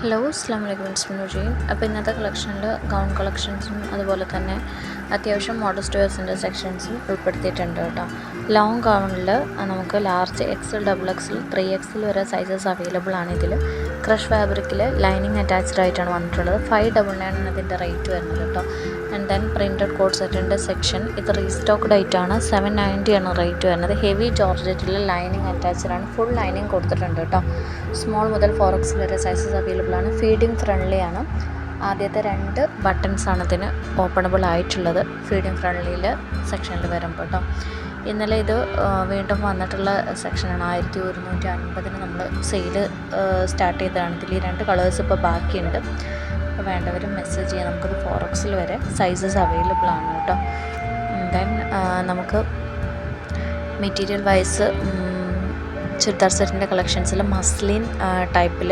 Hello അസ്സാം വലൈക്കും മിനുജി. അപ്പോൾ ഇന്നത്തെ കളക്ഷനിൽ ഗൗൺ കളക്ഷൻസും അതുപോലെ തന്നെ അത്യാവശ്യം മോഡസ്റ്റ് വെയർസിൻ്റെ സെക്ഷൻസും ഉൾപ്പെടുത്തിയിട്ടുണ്ട് കേട്ടോ. ലോങ് ഗൗണിൽ നമുക്ക് large XL, double XL, 3XL വരെ സൈസസ് അവൈലബിൾ ആണ്. ഇതിൽ ക്രഷ് ഫാബ്രിക്കിൽ ലൈനിങ് അറ്റാച്ച്ഡ് ആയിട്ടാണ് വന്നിട്ടുള്ളത്. 599 ആണ് ഇതിൻ്റെ റേറ്റ് വരുന്നത് കേട്ടോ. ആൻഡ് ദെൻ പ്രിൻറ്റഡ് കോഡ് സെറ്റിൻ്റെ സെക്ഷൻ ഇത് റീസ്റ്റോക്ക്ഡ് ആയിട്ടാണ്. 790 ആണ് റേറ്റ് വരുന്നത്. ഹെവി ജോർജറ്റിൽ ലൈനിങ് അറ്റാച്ച്ഡ് ആണ്. ഫുൾ ലൈനിങ് കൊടുത്തിട്ടുണ്ട് കേട്ടോ. സ്മോൾ മുതൽ 4XL വരെ സൈസസ് അവൈലബിൾ ആണ്. ഫീഡിങ് ഫ്രണ്ട്ലി ആണ്. ആദ്യത്തെ 2 ബട്ടൺസാണ് ഇതിന് ഓപ്പണബിൾ ആയിട്ടുള്ളത് ഫീഡിങ് ഫ്രണ്ട്ലിയിൽ സെക്ഷനിൽ വരുമ്പോൾ കേട്ടോ. ഇന്നലെ ഇത് വീണ്ടും വന്നിട്ടുള്ള സെക്ഷനാണ്. 1150 നമ്മൾ സെയിൽ സ്റ്റാർട്ട് ചെയ്തതാണ്. ഇതിൽ ഈ 2 കളേഴ്സ് ഇപ്പോൾ ബാക്കിയുണ്ട്. അപ്പോൾ വേണ്ടവർ മെസ്സേജ് ചെയ്യാം. നമുക്കത് 4XL വരെ സൈസസ് അവൈലബിൾ ആണ് കേട്ടോ. ദെൻ നമുക്ക് മെറ്റീരിയൽ വൈസ് ചുരിദാർ സെറ്റിൻ്റെ കളക്ഷൻസിൽ മസ്ലിൻ ടൈപ്പിൽ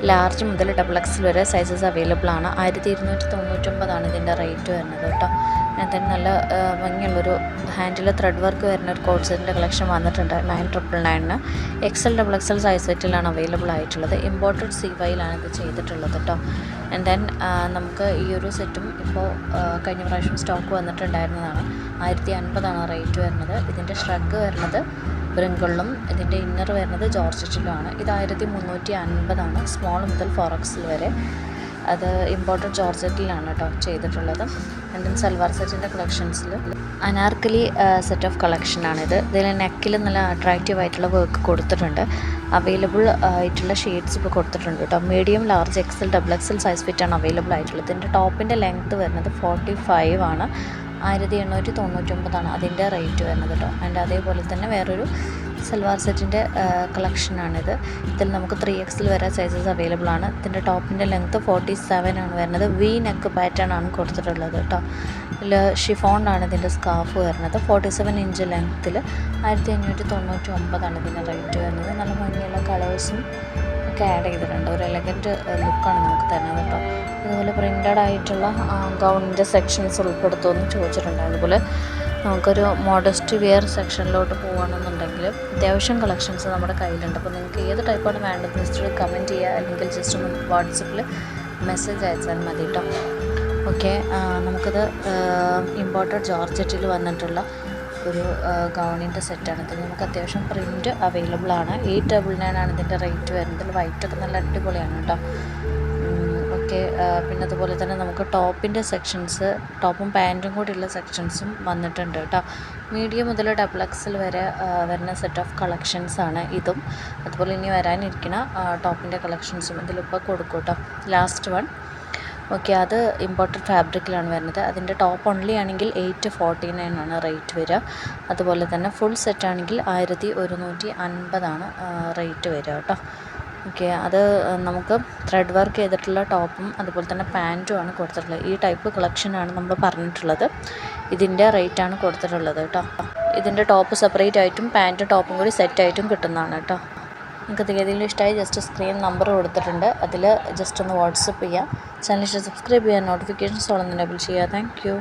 ലാർജ് മുതൽ XXL വരെ സൈസസ് അവൈലബിൾ ആണ്. 1299 ഇതിൻ്റെ റേറ്റ് വരുന്നത് കേട്ടോ. then നല്ല ഭംഗിയുള്ളൊരു ഹാൻഡിൽ ത്രെഡ് വർക്ക് വരുന്ന ഒരു കോഡ് സെറ്റിൻ്റെ കളക്ഷൻ വന്നിട്ടുണ്ട് 9999. XL, XXL സൈസ് സെറ്റിലാണ് അവൈലബിൾ ആയിട്ടുള്ളത്. ഇമ്പോർട്ടഡ് CYയിലാണ് ഇത് ചെയ്തിട്ടുള്ളത് കേട്ടോ. ആൻഡ് ദെൻ നമുക്ക് ഈ ഒരു സെറ്റും ഇപ്പോൾ കഴിഞ്ഞ പ്രാവശ്യം സ്റ്റോക്ക് വന്നിട്ടുണ്ടായിരുന്നതാണ്. 1050 ആണ് റേറ്റ് വരുന്നത്. ഇതിൻ്റെ ഷ്രഗ് വരുന്നത് ബ്രിങ്കിളിലും ഇതിൻ്റെ ഇന്നർ വരുന്നത് ജോർജറ്റിലുമാണ്. ഇത് 1350 ആണ്. സ്മോൾ മുതൽ 4XL വരെ. അത് ഇമ്പോർട്ടഡ് ജോർജറ്റിലാണ് കേട്ടോ ചെയ്തിട്ടുള്ളത്. ആൻഡ് ദെൻ സൽവാർ സെറ്റിൻ്റെ കളക്ഷൻസിൽ അനാർക്കലി സെറ്റ് ഓഫ് കളക്ഷനാണിത്. ഇതിൽ നെക്കിൽ നല്ല അട്രാക്റ്റീവ് ആയിട്ടുള്ള വർക്ക് കൊടുത്തിട്ടുണ്ട്. അവൈലബിൾ ആയിട്ടുള്ള ഷെയ്ഡ്സ് ഇപ്പോൾ കൊടുത്തിട്ടുണ്ട് കേട്ടോ. Medium, large, XL, XXL size ഫിറ്റാണ് അവൈലബിൾ ആയിട്ടുള്ളത്. ഇതിൻ്റെ ടോപ്പിൻ്റെ ലെങ്ത്ത് വരുന്നത് 45 ആണ്. 1899 ആണ് അതിൻ്റെ റേറ്റ് വരുന്നത് കേട്ടോ. ആൻഡ് അതേപോലെ തന്നെ വേറൊരു സൽവാർ സെറ്റിൻ്റെ കളക്ഷനാണിത്. ഇതിൽ നമുക്ക് 3XL വരെ സൈസസ് അവൈലബിൾ ആണ്. ഇതിൻ്റെ ടോപ്പിൻ്റെ ലെങ്ത്ത് 47 ആണ് വരുന്നത്. വി നെക്ക് പാറ്റേൺ ആണ് കൊടുത്തിട്ടുള്ളത് കേട്ടോ. ഇതിൽ ഷിഫോണിലാണ് ഇതിൻ്റെ സ്കാർഫ് വരുന്നത്. 47 ഇഞ്ച് ലെങ്ത്തിൽ 1599 ആണ് ഇതിൻ്റെ റേറ്റ് വരുന്നത്. നല്ല ഭംഗിയുള്ള കളേഴ്സും ഒക്കെ ആഡ് ചെയ്തിട്ടുണ്ട്. ഒരു എലഗൻറ്റ് ലുക്കാണ് നമുക്ക് തരുന്നത് കേട്ടോ. അതുപോലെ പ്രിൻ്റഡ് ആയിട്ടുള്ള ഗൗണിൻ്റെ സെക്ഷൻസ് ഉൾപ്പെടുത്തുമെന്ന് ചോദിച്ചിട്ടുണ്ട്. അതുപോലെ നമുക്കൊരു മോഡസ്റ്റ് വെയർ സെക്ഷനിലോട്ട് പോകുകയാണെന്നുണ്ടെങ്കിൽ അത്യാവശ്യം കളക്ഷൻസ് നമ്മുടെ കയ്യിലുണ്ട്. അപ്പോൾ നിങ്ങൾക്ക് ഏത് ടൈപ്പാണ് വേണ്ടത് ജസ്റ്റ് കമൻറ്റ് ചെയ്യുക, അല്ലെങ്കിൽ ജസ്റ്റ് ഒന്ന് വാട്സപ്പിൽ മെസ്സേജ് അയച്ചാൽ മതി കേട്ടോ. ഓക്കെ, നമുക്കത് ഇമ്പോർട്ടഡ് ജോർജറ്റിൽ വന്നിട്ടുള്ള ഒരു ഗൗണിൻ്റെ സെറ്റാണ്. ഇതിൽ നമുക്ക് അത്യാവശ്യം പ്രിൻറ്റ് അവൈലബിൾ ആണ്. 899 ആണ് ഇതിൻ്റെ റേറ്റ് വരുന്നത്. വൈറ്റൊക്കെ നല്ല അടിപൊളിയാണ് കേട്ടോ. ഓക്കെ, പിന്നെ അതുപോലെ തന്നെ നമുക്ക് ടോപ്പിൻ്റെ സെക്ഷൻസ്, ടോപ്പും പാൻറ്റും കൂടിയുള്ള സെക്ഷൻസും വന്നിട്ടുണ്ട് കേട്ടോ. മീഡിയം മുതൽ XXL വരെ വരുന്ന സെറ്റ് ഓഫ് കളക്ഷൻസാണ് ഇതും. അതുപോലെ ഇനി വരാനിരിക്കുന്ന ടോപ്പിൻ്റെ കളക്ഷൻസും ഇതിലിപ്പോൾ കൊടുക്കും കേട്ടോ. Last one. ഓക്കെ, അത് ഇമ്പോർട്ടഡ് ഫാബ്രിക്കിലാണ് വരുന്നത്. അതിൻ്റെ ടോപ്പ് ഓൺലി ആണെങ്കിൽ 849 ആണ് റേറ്റ് വരിക. അതുപോലെ തന്നെ ഫുൾ സെറ്റ് ആണെങ്കിൽ 1150 ആണ് റേറ്റ് വരിക കേട്ടോ. ഓക്കെ, അത് നമുക്ക് ത്രെഡ് വർക്ക് ചെയ്തിട്ടുള്ള ടോപ്പും അതുപോലെ തന്നെ പാൻറ്റുമാണ് കൊടുത്തിട്ടുള്ളത്. ഈ ടൈപ്പ് കളക്ഷനാണ് നമ്മൾ പറഞ്ഞിട്ടുള്ളത്. ഇതിൻ്റെ റേറ്റാണ് കൊടുത്തിട്ടുള്ളത് കേട്ടോ. ഇതിൻ്റെ ടോപ്പ് സെപ്പറേറ്റ് ആയിട്ടും പാൻറ്റും ടോപ്പും കൂടി സെറ്റായിട്ടും കിട്ടുന്നതാണ് കേട്ടോ. നിങ്ങൾക്ക് ഏതെങ്കിലും ഇഷ്ടമായി ജസ്റ്റ് സ്ക്രീൻ നമ്പർ കൊടുത്തിട്ടുണ്ട്. അതിൽ ജസ്റ്റ് ഒന്ന് വാട്സപ്പ് ചെയ്യുക. ചാനൽ സബ്സ്ക്രൈബ് ചെയ്യുക, നോട്ടിഫിക്കേഷൻസ് ഓൾ എനേബിൾ ചെയ്യുക. Thank you.